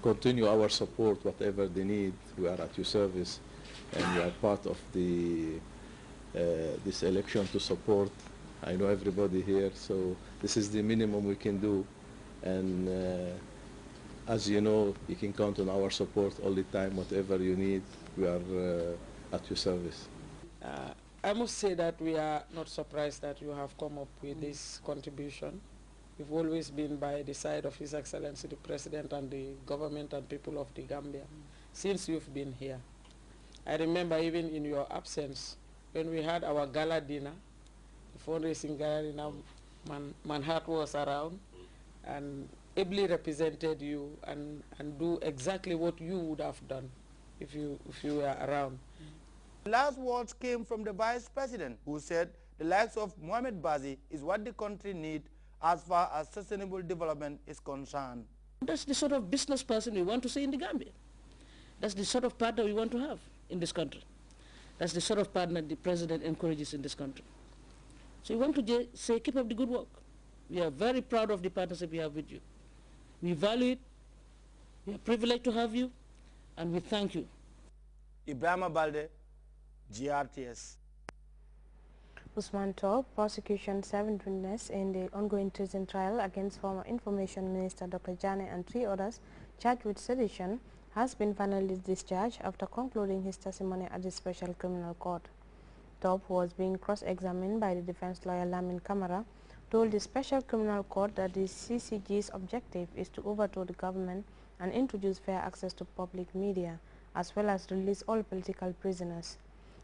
continue our support, whatever they need. We are at your service, and we are part of the this election to support. I know everybody here, so this is the minimum we can do. And as you know, you can count on our support all the time. Whatever you need, we are at your service. I must say that we are not surprised that you have come up with this contribution. We've always been by the side of His Excellency the President and the government and people of the Gambia since you've been here. I remember even in your absence, when we had our gala dinner, the fundraising gala dinner, Manhat was around and ably represented you and do exactly what you would have done if you were around. The last words came from the Vice President, who said the likes of Mohamed Bazi is what the country needs as far as sustainable development is concerned. That's the sort of business person we want to see in the Gambia. That's the sort of partner we want to have in this country. That's the sort of partner the President encourages in this country. So we want to say, keep up the good work. We are very proud of the partnership we have with you. We value it. We are privileged to have you, and we thank you. Ibrahima Balde, GRTS. Usman Top, prosecution 7th witness in the ongoing treason trial against former Information Minister Dr. Jane and 3 others charged with sedition, has been finally discharged after concluding his testimony at the Special Criminal Court. Top, who was being cross-examined by the defense lawyer Lamin Kamara, told the Special Criminal Court that the CCG's objective is to overthrow the government and introduce fair access to public media, as well as release all political prisoners.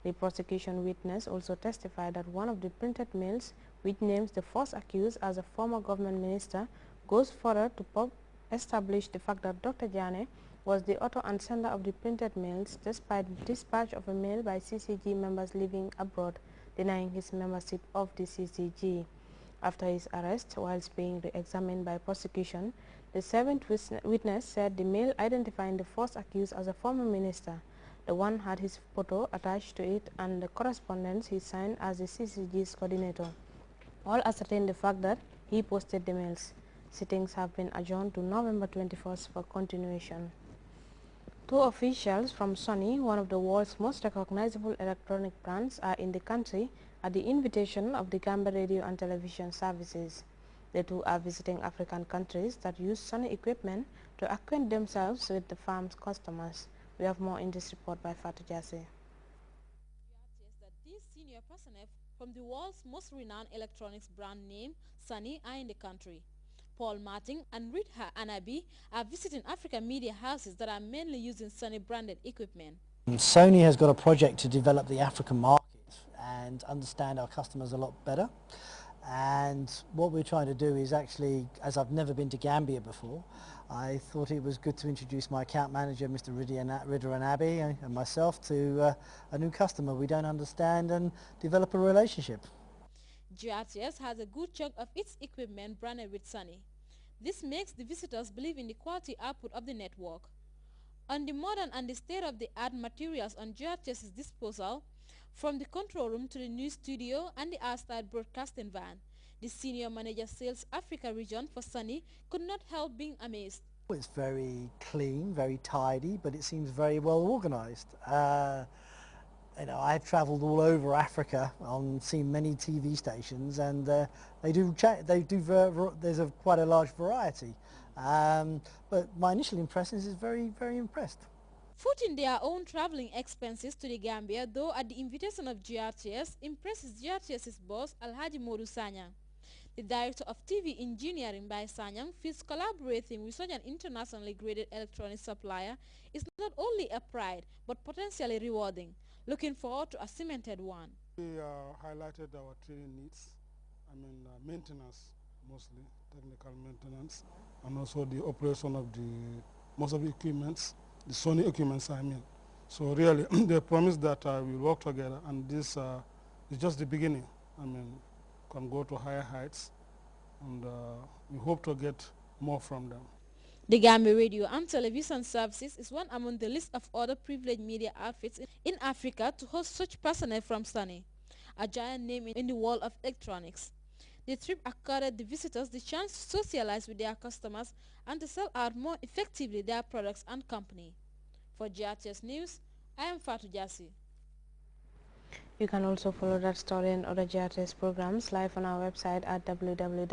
The prosecution witness also testified that one of the printed mails, which names the first accused as a former government minister, goes further to establish the fact that Dr. Jane was the author and sender of the printed mails, despite the dispatch of a mail by CCG members living abroad, denying his membership of the CCG. After his arrest, whilst being re-examined by prosecution, the 7th witness said the mail identifying the first accused as a former minister. The one had his photo attached to it and the correspondence he signed as the CCG's coordinator. All ascertained the fact that he posted the mails. Sittings have been adjourned to November 21st for continuation. 2 officials from Sony, one of the world's most recognizable electronic brands, are in the country at the invitation of the Gambia Radio and Television Services. The 2 are visiting African countries that use Sony equipment to acquaint themselves with the firm's customers. We have more in this report by Fatou Jase. That these senior personnel from the world's most renowned electronics brand name, Sony, are in the country. Paul Martin and Ridha Anabi are visiting African media houses that are mainly using Sony branded equipment. Sony has got a project to develop the African market and understand our customers a lot better. And what we're trying to do is actually, as I've never been to Gambia before, I thought it was good to introduce my account manager, Mr. Ridha Anabi, and myself to a new customer we don't understand and develop a relationship. GRTS has a good chunk of its equipment branded with Sony. This makes the visitors believe in the quality output of the network. On the modern and the state-of-the-art materials on GRTS's disposal, from the control room to the news studio and the outside broadcasting van, the senior manager sales Africa region for Sony could not help being amazed. It's very clean, very tidy, but it seems very well organized. You know, I've traveled all over Africa and seen many TV stations, and there's quite a large variety. But my initial impression is very, very impressed. Footing their own traveling expenses to the Gambia, though at the invitation of GRTS, impresses GRTS's boss Alhaji Modu Sanyang. The director of TV engineering by Sanyang feels collaborating with such an internationally graded electronics supplier is not only a pride but potentially rewarding. Looking forward to a cemented one. We highlighted our training needs, maintenance mostly, technical maintenance, and also the operation of most of the equipments, the Sony equipments So really, they promised that we'll work together, and this is just the beginning. Can go to higher heights, and we hope to get more from them. The Gambia Radio and Television Services is one among the list of other privileged media outfits in Africa to host such personnel from Sony, a giant name in the world of electronics. The trip accorded the visitors the chance to socialize with their customers and to sell out more effectively their products and company. For GRTS News, I am Fatou Jassi. You can also follow that story and other GRTS programs live on our website at www.grts.gem.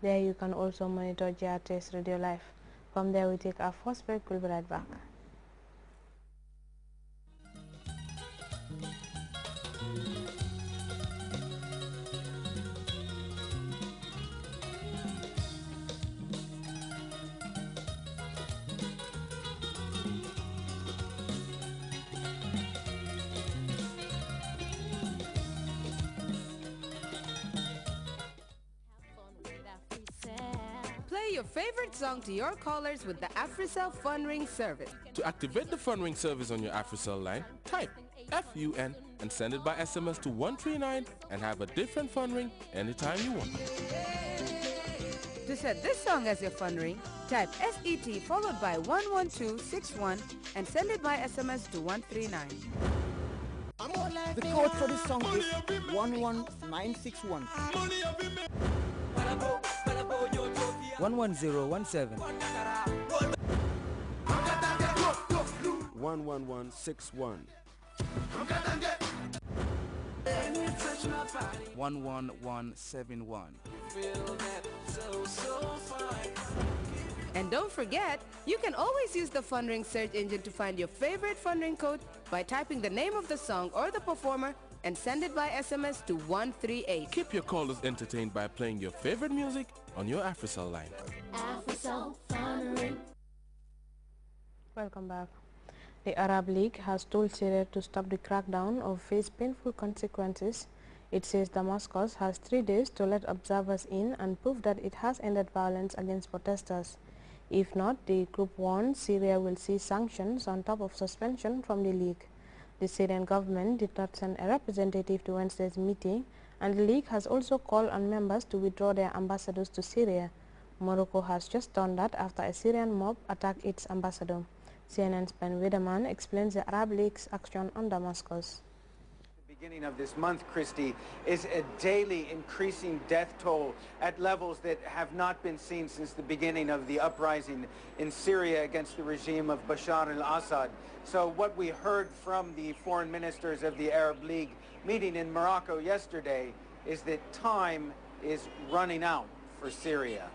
There you can also monitor GRTS Radio Live. From there we take our first break. We'll be right back. Play your favorite song to your callers with the AfriCell Fun Ring service. To activate the Fun Ring service on your AfriCell line, type FUN and send it by SMS to 139 and have a different fun ring anytime you want. To set this song as your fun ring, type SET followed by 11261 and send it by SMS to 139. The code for this song is 11961. 11017. 11161. 11171. And don't forget, you can always use the Fun Ring search engine to find your favorite Fun Ring code by typing the name of the song or the performer and send it by SMS to 138. Keep your callers entertained by playing your favorite music on your AfriCell line. AfriCell Fun Ring. Welcome back. The Arab League has told Syria to stop the crackdown or face painful consequences. It says Damascus has 3 days to let observers in and prove that it has ended violence against protesters. If not, the group warns Syria will see sanctions on top of suspension from the League. The Syrian government did not send a representative to Wednesday's meeting, and the League has also called on members to withdraw their ambassadors to Syria. Morocco has just done that after a Syrian mob attacked its ambassador. CNN's Ben Widerman explains the Arab League's action on Damascus. The beginning of this month, Christy, is a daily increasing death toll at levels that have not been seen since the beginning of the uprising in Syria against the regime of Bashar al-Assad. So what we heard from the foreign ministers of the Arab League meeting in Morocco yesterday is that time is running out for Syria.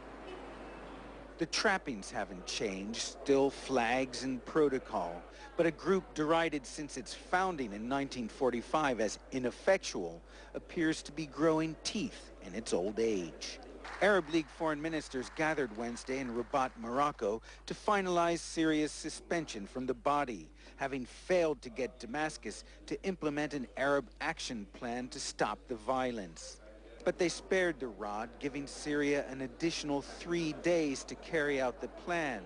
The trappings haven't changed, still flags and protocol, but a group derided since its founding in 1945 as ineffectual appears to be growing teeth in its old age. Arab League foreign ministers gathered Wednesday in Rabat, Morocco, to finalize Syria's suspension from the body, having failed to get Damascus to implement an Arab action plan to stop the violence. But they spared the rod, giving Syria an additional 3 days to carry out the plan,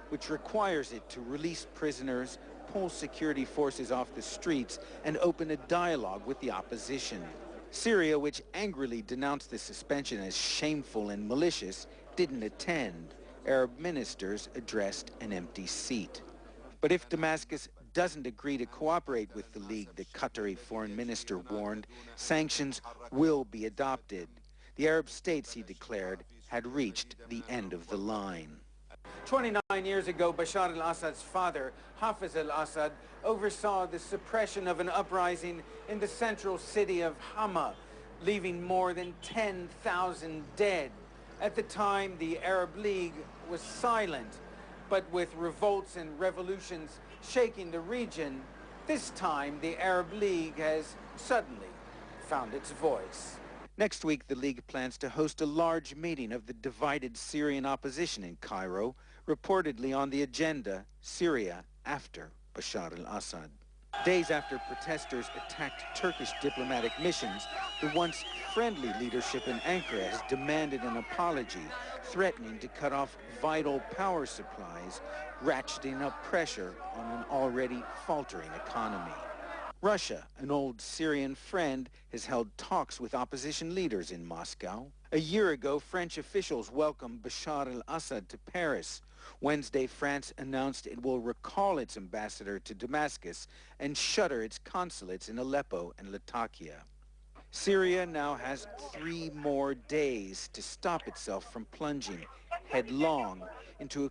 which requires it to release prisoners, pull security forces off the streets, and open a dialogue with the opposition. Syria, which angrily denounced the suspension as shameful and malicious, didn't attend. Arab ministers addressed an empty seat. But if Damascus doesn't agree to cooperate with the League, the Qatari foreign minister warned, sanctions will be adopted. The Arab states, he declared, had reached the end of the line. 29 years ago, Bashar al-Assad's father, Hafiz al-Assad, oversaw the suppression of an uprising in the central city of Hama, leaving more than 10,000 dead. At the time, the Arab League was silent, but with revolts and revolutions shaking the region, this time the Arab League has suddenly found its voice. Next week, the League plans to host a large meeting of the divided Syrian opposition in Cairo, reportedly on the agenda, Syria after Bashar al-Assad. Days after protesters attacked Turkish diplomatic missions, the once friendly leadership in Ankara has demanded an apology, threatening to cut off vital power supplies, ratcheting up pressure on an already faltering economy. Russia, an old Syrian friend, has held talks with opposition leaders in Moscow. A year ago, French officials welcomed Bashar al-Assad to Paris. Wednesday, France announced it will recall its ambassador to Damascus and shutter its consulates in Aleppo and Latakia. Syria now has 3 more days to stop itself from plunging headlong into a